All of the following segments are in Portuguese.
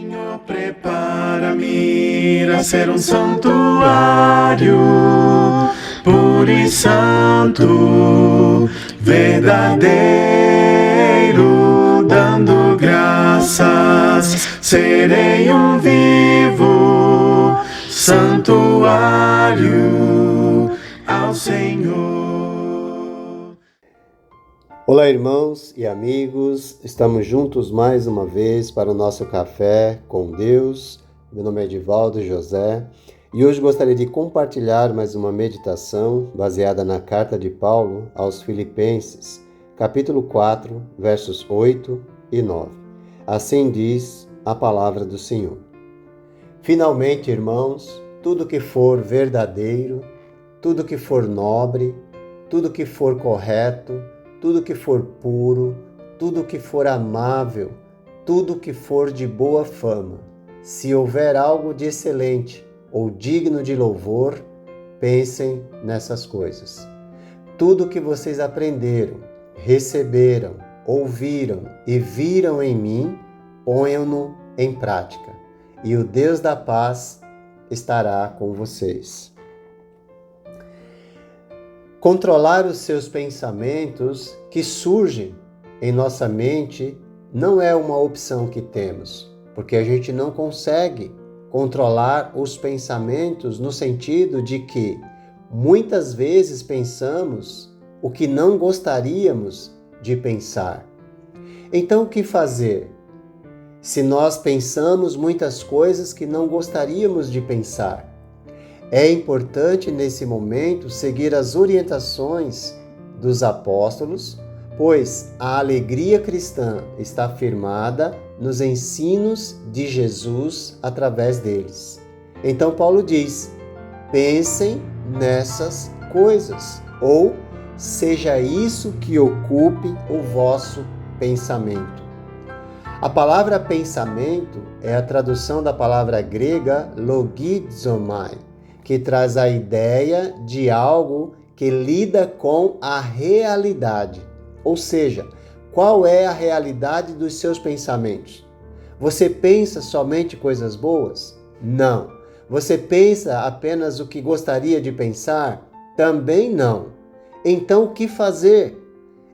Senhor, prepara-me a ser um santuário puro e santo, verdadeiro, dando graças. Serei um vivo santuário ao Senhor. Olá, irmãos e amigos, estamos juntos mais uma vez para o nosso café com Deus. Meu nome é Edivaldo José e hoje gostaria de compartilhar mais uma meditação baseada na carta de Paulo aos Filipenses, capítulo 4, versos 8 e 9. Assim diz a palavra do Senhor. Finalmente, irmãos, tudo que for verdadeiro, tudo que for nobre, tudo que for correto, tudo que for puro, tudo que for amável, tudo que for de boa fama, se houver algo de excelente ou digno de louvor, pensem nessas coisas. Tudo que vocês aprenderam, receberam, ouviram e viram em mim, ponham-no em prática, e o Deus da paz estará com vocês. Controlar os seus pensamentos que surgem em nossa mente não é uma opção que temos, porque a gente não consegue controlar os pensamentos no sentido de que muitas vezes pensamos o que não gostaríamos de pensar. Então, o que fazer? Se nós pensamos muitas coisas que não gostaríamos de pensar, é importante nesse momento seguir as orientações dos apóstolos, pois a alegria cristã está firmada nos ensinos de Jesus através deles. Então Paulo diz: pensem nessas coisas, ou seja isso que ocupe o vosso pensamento. A palavra pensamento é a tradução da palavra grega logizomai, que traz a ideia de algo que lida com a realidade. Ou seja, qual é a realidade dos seus pensamentos? Você pensa somente coisas boas? Não. Você pensa apenas o que gostaria de pensar? Também não. Então, o que fazer?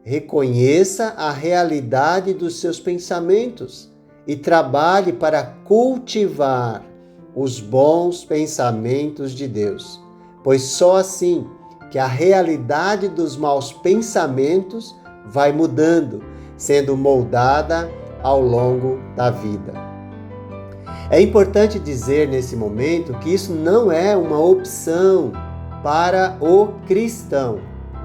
Reconheça a realidade dos seus pensamentos e trabalhe para cultivar os bons pensamentos de Deus, pois só assim que a realidade dos maus pensamentos vai mudando, sendo moldada ao longo da vida. É importante dizer nesse momento que isso não é uma opção para o cristão,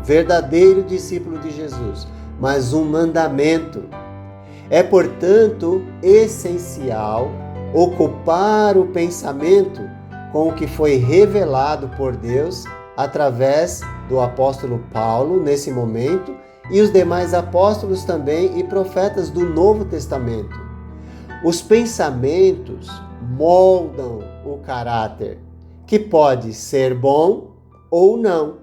verdadeiro discípulo de Jesus, mas um mandamento. É, portanto, essencial ocupar o pensamento com o que foi revelado por Deus através do apóstolo Paulo nesse momento e os demais apóstolos também e profetas do Novo Testamento. Os pensamentos moldam o caráter, que pode ser bom ou não.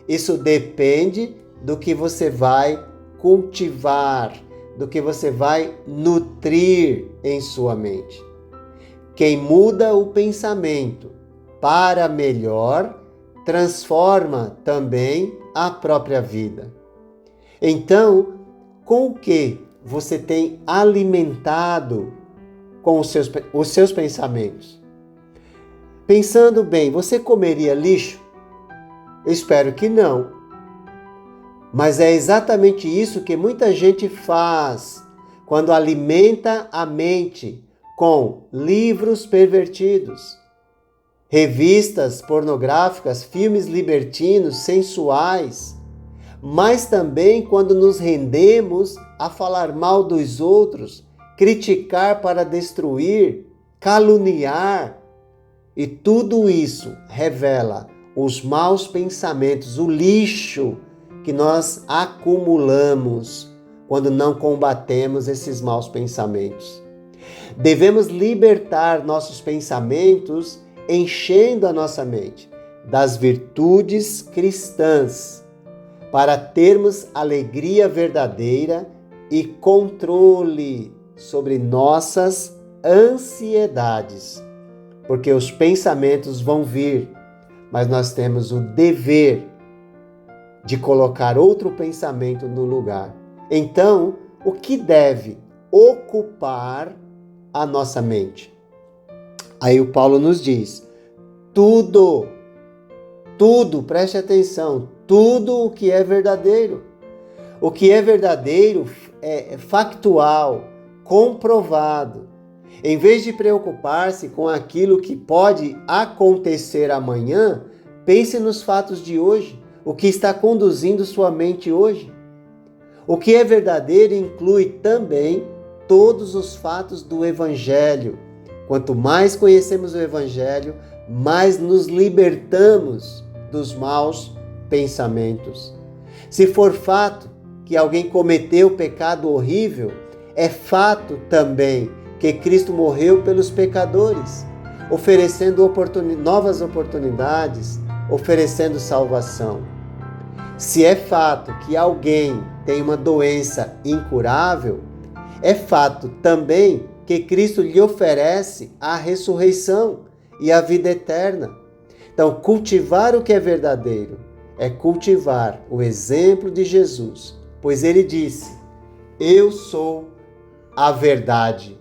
Isso depende do que você vai cultivar, do que você vai nutrir em sua mente. Quem muda o pensamento para melhor, transforma também a própria vida. Então, com o que você tem alimentado com os seus pensamentos? Pensando bem, você comeria lixo? Eu espero que não. Mas é exatamente isso que muita gente faz quando alimenta a mente com livros pervertidos, revistas pornográficas, filmes libertinos, sensuais, mas também quando nos rendemos a falar mal dos outros, criticar para destruir, caluniar, e tudo isso revela os maus pensamentos, o lixo que nós acumulamos quando não combatemos esses maus pensamentos. Devemos libertar nossos pensamentos, enchendo a nossa mente das virtudes cristãs, para termos alegria verdadeira e controle sobre nossas ansiedades, porque os pensamentos vão vir, mas nós temos o dever de colocar outro pensamento no lugar. Então, o que deve ocupar a nossa mente? Aí o Paulo nos diz: tudo, preste atenção, tudo o que é verdadeiro. O que é verdadeiro é factual, comprovado. Em vez de preocupar-se com aquilo que pode acontecer amanhã, pense nos fatos de hoje, o que está conduzindo sua mente hoje. O que é verdadeiro inclui também todos os fatos do Evangelho. Quanto mais conhecemos o Evangelho, mais nos libertamos dos maus pensamentos. Se for fato que alguém cometeu pecado horrível, é fato também que Cristo morreu pelos pecadores, oferecendo novas oportunidades, oferecendo salvação. Se é fato que alguém tem uma doença incurável, é fato também que Cristo lhe oferece a ressurreição e a vida eterna. Então, cultivar o que é verdadeiro é cultivar o exemplo de Jesus, pois ele disse: eu sou a verdade.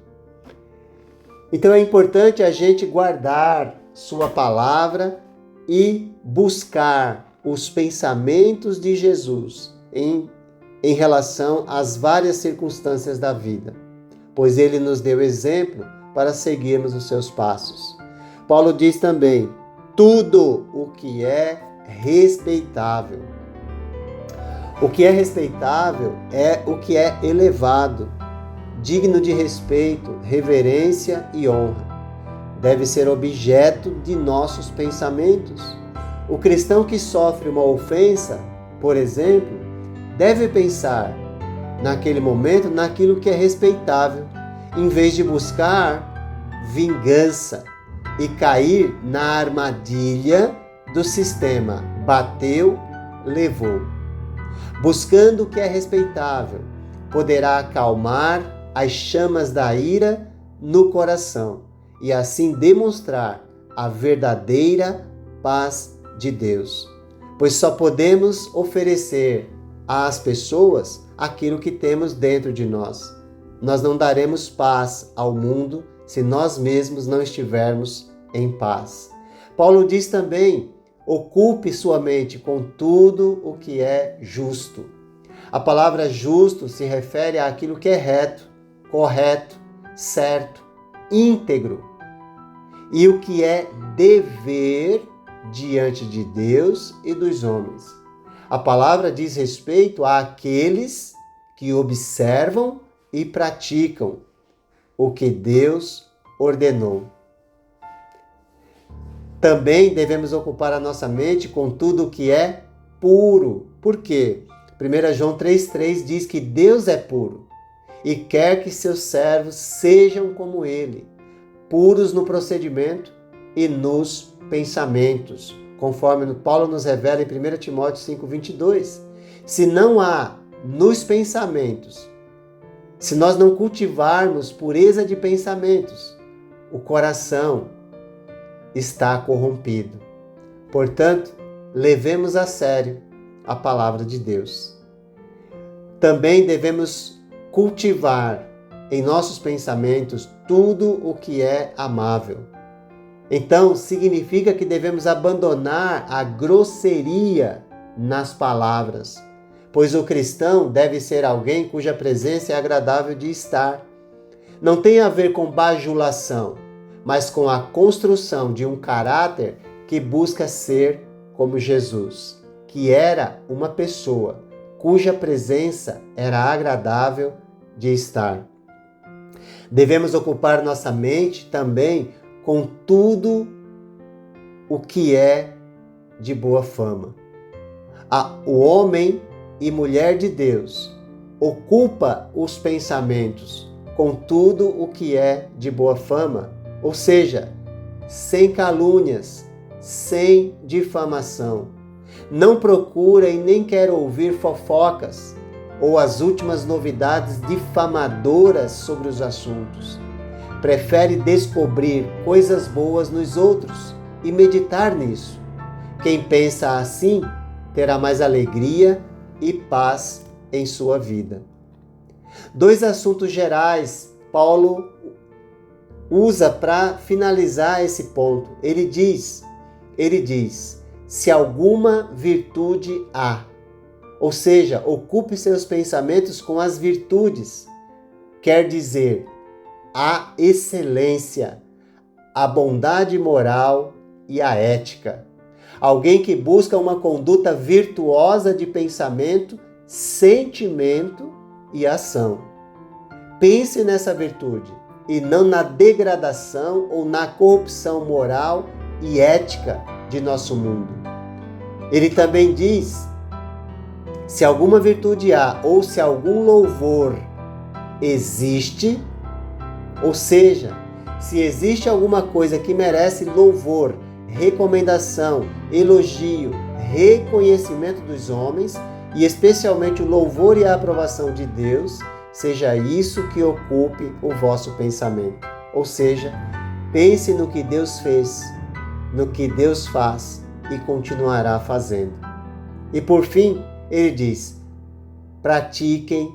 Então é importante a gente guardar sua palavra e buscar os pensamentos de Jesus em relação às várias circunstâncias da vida, pois ele nos deu exemplo para seguirmos os seus passos. Paulo diz também: tudo o que é respeitável. O que é respeitável é o que é elevado, digno de respeito, reverência e honra. Deve ser objeto de nossos pensamentos. O cristão que sofre uma ofensa, por exemplo, deve pensar naquele momento naquilo que é respeitável, em vez de buscar vingança e cair na armadilha do sistema bateu, levou. Buscando o que é respeitável, poderá acalmar as chamas da ira no coração e assim demonstrar a verdadeira paz de Deus. Pois só podemos oferecer às pessoas aquilo que temos dentro de nós. Nós não daremos paz ao mundo se nós mesmos não estivermos em paz. Paulo diz também: ocupe sua mente com tudo o que é justo. A palavra justo se refere àquilo que é reto, correto, certo, íntegro. E o que é dever diante de Deus e dos homens. A palavra diz respeito àqueles que observam e praticam o que Deus ordenou. Também devemos ocupar a nossa mente com tudo o que é puro. Por quê? 1 João 3,3 diz que Deus é puro e quer que seus servos sejam como Ele, puros no procedimento e nos pensamentos, conforme Paulo nos revela em 1 Timóteo 5,22. Se não há nos pensamentos, se nós não cultivarmos pureza de pensamentos, o coração está corrompido. Portanto, levemos a sério a palavra de Deus. Também devemos cultivar em nossos pensamentos tudo o que é amável. Então, significa que devemos abandonar a grosseria nas palavras, pois o cristão deve ser alguém cuja presença é agradável de estar. Não tem a ver com bajulação, mas com a construção de um caráter que busca ser como Jesus, que era uma pessoa cuja presença era agradável de estar. Devemos ocupar nossa mente também com tudo o que é de boa fama. O homem e mulher de Deus ocupa os pensamentos com tudo o que é de boa fama, ou seja, sem calúnias, sem difamação. Não procura e nem quer ouvir fofocas ou as últimas novidades difamadoras sobre os assuntos. prefere descobrir coisas boas nos outros e meditar nisso. Quem pensa assim terá mais alegria e paz em sua vida. 2 assuntos gerais Paulo usa para finalizar esse ponto. Ele diz, se alguma virtude há, ou seja, ocupe seus pensamentos com as virtudes, quer dizer, a excelência, a bondade moral e a ética. Alguém que busca uma conduta virtuosa de pensamento, sentimento e ação. Pense nessa virtude e não na degradação ou na corrupção moral e ética de nosso mundo. Ele também diz, se alguma virtude há ou se algum louvor existe, ou seja, se existe alguma coisa que merece louvor, recomendação, elogio, reconhecimento dos homens e especialmente o louvor e a aprovação de Deus, seja isso que ocupe o vosso pensamento. Ou seja, pense no que Deus fez, no que Deus faz e continuará fazendo. E por fim, ele diz, pratiquem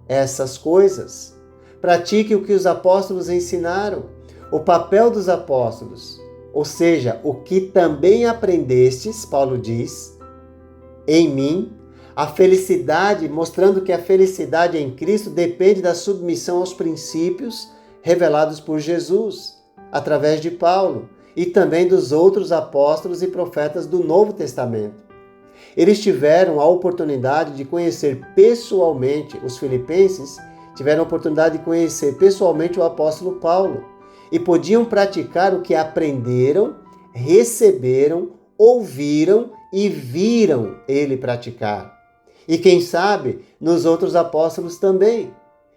essas coisas. Pratique o que os apóstolos ensinaram, o papel dos apóstolos, ou seja, o que também aprendestes, Paulo diz, em mim, a felicidade, mostrando que a felicidade em Cristo depende da submissão aos princípios revelados por Jesus, através de Paulo e também dos outros apóstolos e profetas do Novo Testamento. Eles tiveram a oportunidade de conhecer pessoalmente, os filipenses tiveram a oportunidade de conhecer pessoalmente o apóstolo Paulo e podiam praticar o que aprenderam, receberam, ouviram e viram ele praticar. E quem sabe, nos outros apóstolos também.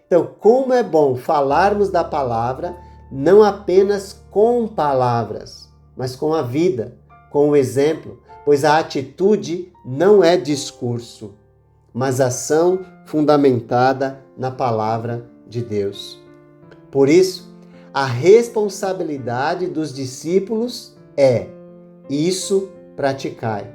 Então, como é bom falarmos da palavra, não apenas com palavras, mas com a vida, com o exemplo, pois a atitude não é discurso, mas ação fundamentada na palavra de Deus. Por isso, a responsabilidade dos discípulos é isso praticai.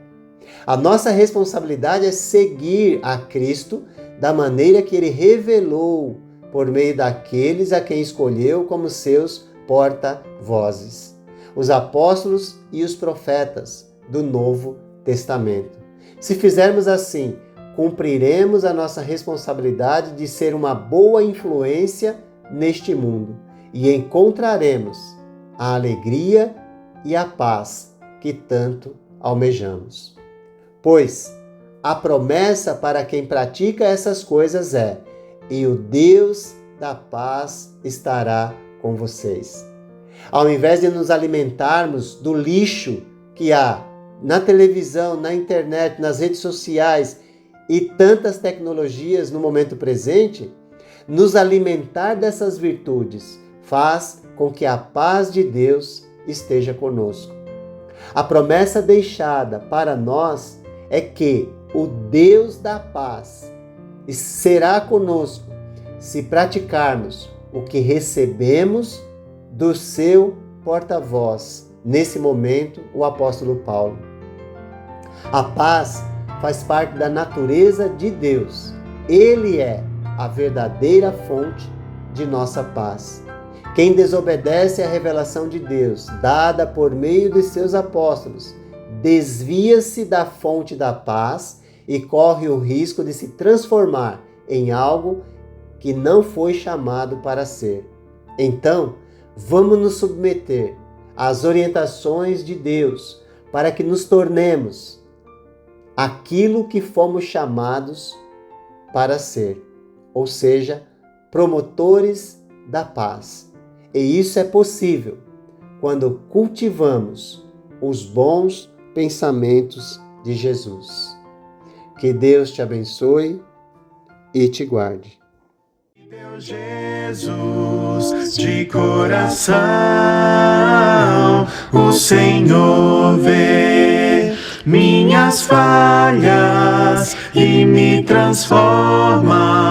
A nossa responsabilidade é seguir a Cristo da maneira que Ele revelou por meio daqueles a quem escolheu como seus porta-vozes, os apóstolos e os profetas do Novo Testamento. Se fizermos assim, cumpriremos a nossa responsabilidade de ser uma boa influência neste mundo e encontraremos a alegria e a paz que tanto almejamos. Pois a promessa para quem pratica essas coisas é: e o Deus da paz estará com vocês. Ao invés de nos alimentarmos do lixo que há na televisão, na internet, nas redes sociais e tantas tecnologias no momento presente, nos alimentar dessas virtudes faz com que a paz de Deus esteja conosco. A promessa deixada para nós é que o Deus da paz será conosco se praticarmos o que recebemos do seu porta-voz, nesse momento, o apóstolo Paulo. A paz faz parte da natureza de Deus. Ele é a verdadeira fonte de nossa paz. Quem desobedece à revelação de Deus, dada por meio de seus apóstolos, desvia-se da fonte da paz e corre o risco de se transformar em algo que não foi chamado para ser. Então, vamos nos submeter às orientações de Deus para que nos tornemos aquilo que fomos chamados para ser, ou seja, promotores da paz. E isso é possível quando cultivamos os bons pensamentos de Jesus. Que Deus te abençoe e te guarde. Deus Jesus, de coração, o Senhor vê minhas falhas e me transforma